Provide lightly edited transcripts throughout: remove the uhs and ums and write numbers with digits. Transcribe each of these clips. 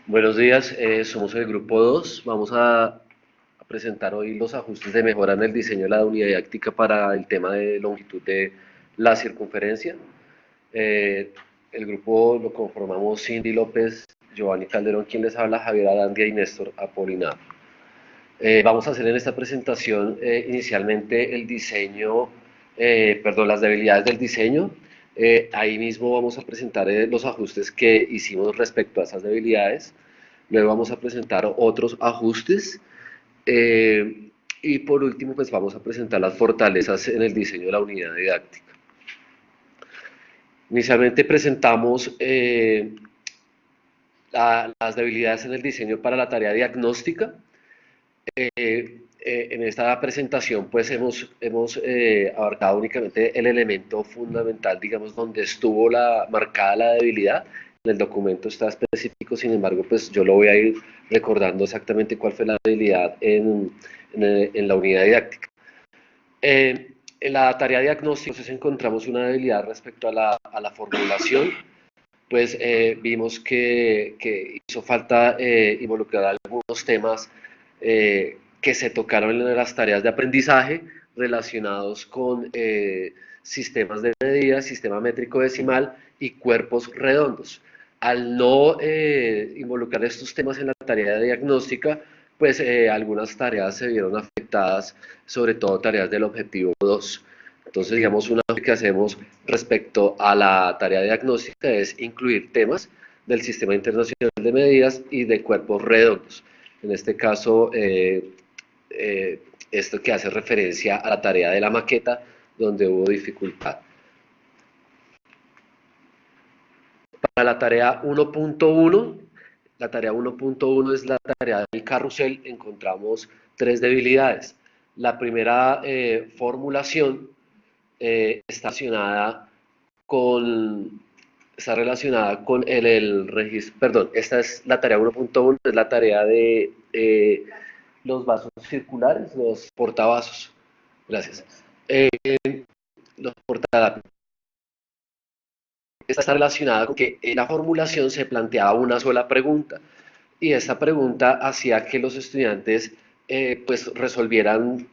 Buenos días, somos el grupo 2. Vamos a presentar hoy los ajustes de mejora en el diseño de la unidad didáctica para el tema de longitud de la circunferencia. Eh, el grupo lo conformamos Cindy López, Giovanni Calderón, quien les habla, Javier Arandia y Néstor Apolinar. Vamos a hacer en esta presentación inicialmente el diseño, perdón, las debilidades del diseño. Ahí mismo vamos a presentar los ajustes que hicimos respecto a esas debilidades. Luego vamos a presentar otros ajustes. Y por último, pues vamos a presentar las fortalezas en el diseño de la unidad didáctica. Inicialmente presentamos las debilidades en el diseño para la tarea diagnóstica. En esta presentación pues hemos abarcado únicamente el elemento fundamental, digamos, donde estuvo marcada la debilidad. En el documento está específico, sin embargo, pues yo lo voy a ir recordando exactamente cuál fue la debilidad en la unidad didáctica. En la tarea diagnóstica entonces encontramos una debilidad respecto a la formulación, pues vimos que hizo falta involucrar algunos temas que se tocaron en las tareas de aprendizaje relacionados con sistemas de medida, sistema métrico decimal y cuerpos redondos. Al no involucrar estos temas en la tarea de diagnóstica, pues algunas tareas se vieron afectadas, sobre todo tareas del objetivo 2. Entonces, digamos, una cosa que hacemos respecto a la tarea diagnóstica es incluir temas del Sistema Internacional de Medidas y de cuerpos redondos. En este caso, esto que hace referencia a la tarea de la maqueta, donde hubo dificultad. Para la tarea 1.1, la tarea 1.1 es la tarea del carrusel, encontramos tres debilidades. La primera formulación con, está relacionada con el registro, perdón, esta es la tarea 1.1, es la tarea de los vasos circulares, los portavasos. Gracias. Los portavasos. Esta está relacionada con que en la formulación se planteaba una sola pregunta y esta pregunta hacía que los estudiantes pues resolvieran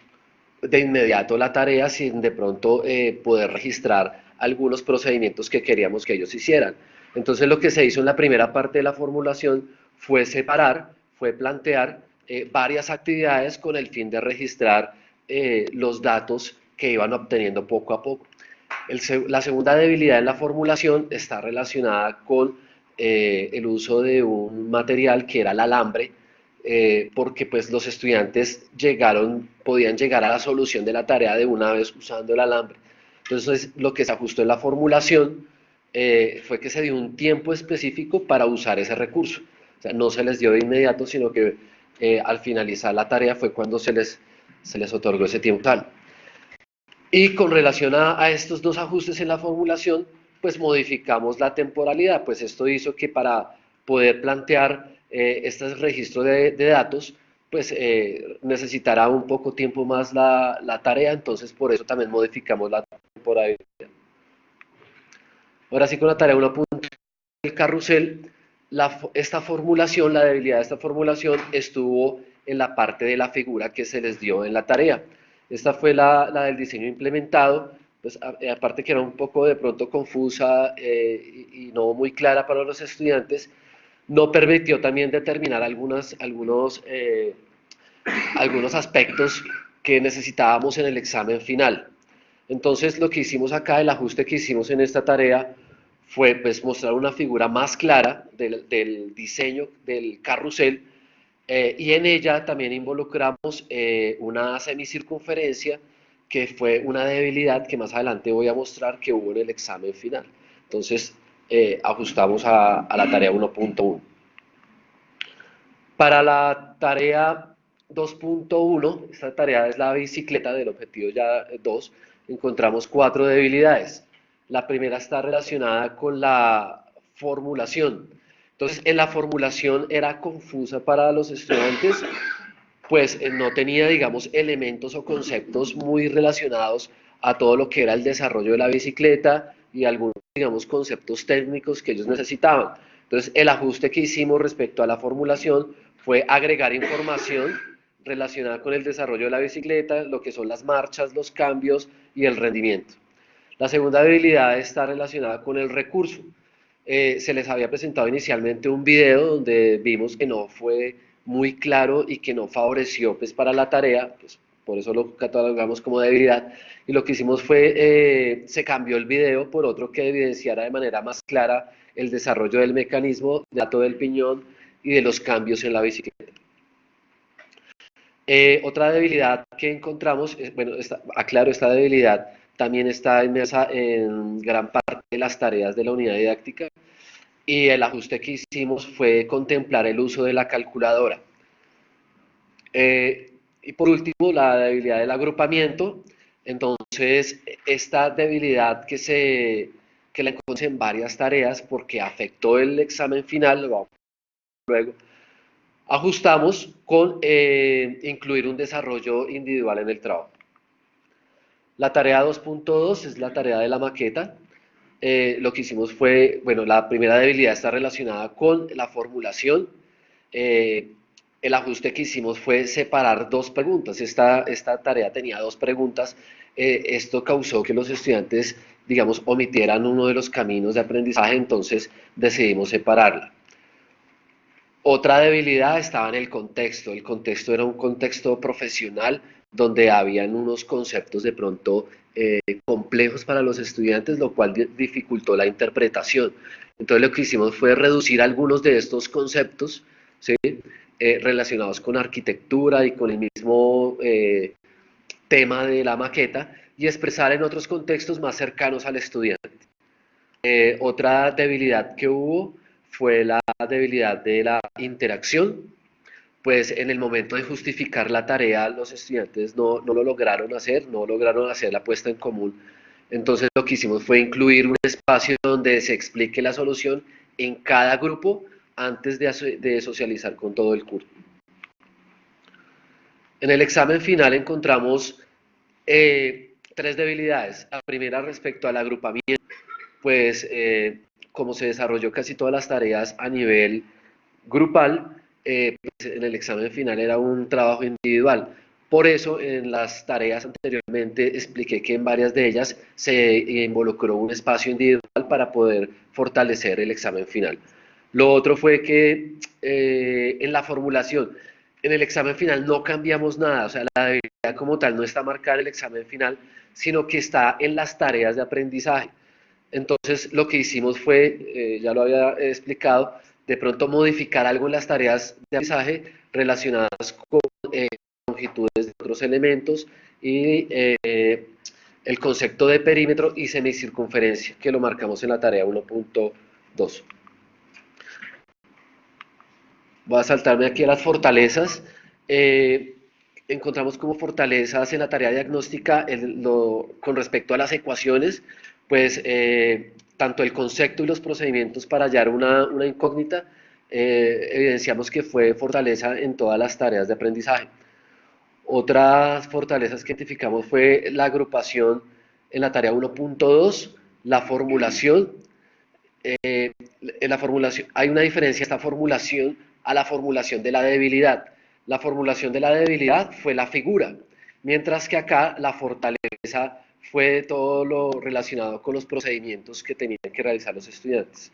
de inmediato la tarea sin de pronto poder registrar algunos procedimientos que queríamos que ellos hicieran. Entonces lo que se hizo en la primera parte de la formulación fue separar, fue plantear varias actividades con el fin de registrar los datos que iban obteniendo poco a poco. La segunda debilidad en la formulación está relacionada con el uso de un material que era el alambre, porque pues los estudiantes podían llegar a la solución de la tarea de una vez usando el alambre. Entonces lo que se ajustó en la formulación fue que se dio un tiempo específico para usar ese recurso. O sea, no se les dio de inmediato, sino que al finalizar la tarea fue cuando se les otorgó ese tiempo tal. Y con relación a estos dos ajustes en la formulación, pues modificamos la temporalidad, pues esto hizo que para poder plantear este registro de datos, pues necesitará un poco tiempo más la tarea, entonces por eso también modificamos la temporalidad. Ahora sí con la tarea 1. El carrusel, esta formulación, la debilidad de esta formulación estuvo en la parte de la figura que se les dio en la tarea. Esta fue la del diseño implementado, pues aparte que era un poco de pronto confusa y no muy clara para los estudiantes, no permitió también determinar algunos aspectos que necesitábamos en el examen final. Entonces lo que hicimos acá, el ajuste que hicimos en esta tarea fue pues mostrar una figura más clara del diseño del carrusel y en ella también involucramos una semicircunferencia que fue una debilidad que más adelante voy a mostrar que hubo en el examen final. Entonces ajustamos a la tarea 1.1. Para la tarea 2.1, esta tarea es la bicicleta del objetivo ya 2, encontramos cuatro debilidades. La primera está relacionada con la formulación. Entonces, en la formulación era confusa para los estudiantes, pues no tenía, digamos, elementos o conceptos muy relacionados a todo lo que era el desarrollo de la bicicleta y algunos, digamos, conceptos técnicos que ellos necesitaban. Entonces, el ajuste que hicimos respecto a la formulación fue agregar información relacionada con el desarrollo de la bicicleta, lo que son las marchas, los cambios y el rendimiento. La segunda debilidad está relacionada con el recurso. Se les había presentado inicialmente un video donde vimos que no fue muy claro y que no favoreció pues, para la tarea, pues, por eso lo catalogamos como debilidad, y lo que hicimos fue, se cambió el video por otro que evidenciara de manera más clara el desarrollo del mecanismo, del dato del piñón y de los cambios en la bicicleta. Otra debilidad que encontramos, bueno, aclaro, esta debilidad también está inmersa en gran parte de las tareas de la unidad didáctica y el ajuste que hicimos fue contemplar el uso de la calculadora. Y por último, la debilidad del agrupamiento. Entonces, esta debilidad que la encontramos en varias tareas porque afectó el examen final, lo vamos a ver luego, ajustamos con incluir un desarrollo individual en el trabajo. La tarea 2.2 es la tarea de la maqueta. Lo que hicimos fue, bueno, la primera debilidad está relacionada con la formulación. Eh, el ajuste que hicimos fue separar dos preguntas. Esta tarea tenía dos preguntas. Esto causó que los estudiantes, digamos, omitieran uno de los caminos de aprendizaje, entonces decidimos separarla. Otra debilidad estaba en el contexto. El contexto era un contexto profesional donde habían unos conceptos de pronto complejos para los estudiantes, lo cual dificultó la interpretación. Entonces lo que hicimos fue reducir algunos de estos conceptos, ¿sí? Relacionados con arquitectura y con el mismo tema de la maqueta y expresar en otros contextos más cercanos al estudiante. Otra debilidad que hubo fue la debilidad de la interacción, pues en el momento de justificar la tarea los estudiantes no lo lograron hacer, no lograron hacer la puesta en común. Entonces lo que hicimos fue incluir un espacio donde se explique la solución en cada grupo antes de socializar con todo el curso. En el examen final encontramos tres debilidades. La primera respecto al agrupamiento, pues como se desarrolló casi todas las tareas a nivel grupal, pues, en el examen final era un trabajo individual. Por eso en las tareas anteriormente expliqué que en varias de ellas se involucró un espacio individual para poder fortalecer el examen final. Lo otro fue que en la formulación, en el examen final no cambiamos nada, o sea, la debilidad como tal no está marcada en el examen final, sino que está en las tareas de aprendizaje. Entonces, lo que hicimos fue, ya lo había explicado, de pronto modificar algo en las tareas de aprendizaje relacionadas con longitudes de otros elementos y el concepto de perímetro y semicircunferencia, que lo marcamos en la tarea 1.2. Voy a saltarme aquí a las fortalezas. Eh, Encontramos como fortalezas en la tarea diagnóstica con respecto a las ecuaciones, pues tanto el concepto y los procedimientos para hallar una incógnita, evidenciamos que fue fortaleza en todas las tareas de aprendizaje. Otras fortalezas que identificamos fue la agrupación en la tarea 1.2, la formulación. En la formulación hay una diferencia esta formulación a la formulación de la debilidad. La formulación de la debilidad fue la figura, mientras que acá la fortaleza fue todo lo relacionado con los procedimientos que tenían que realizar los estudiantes.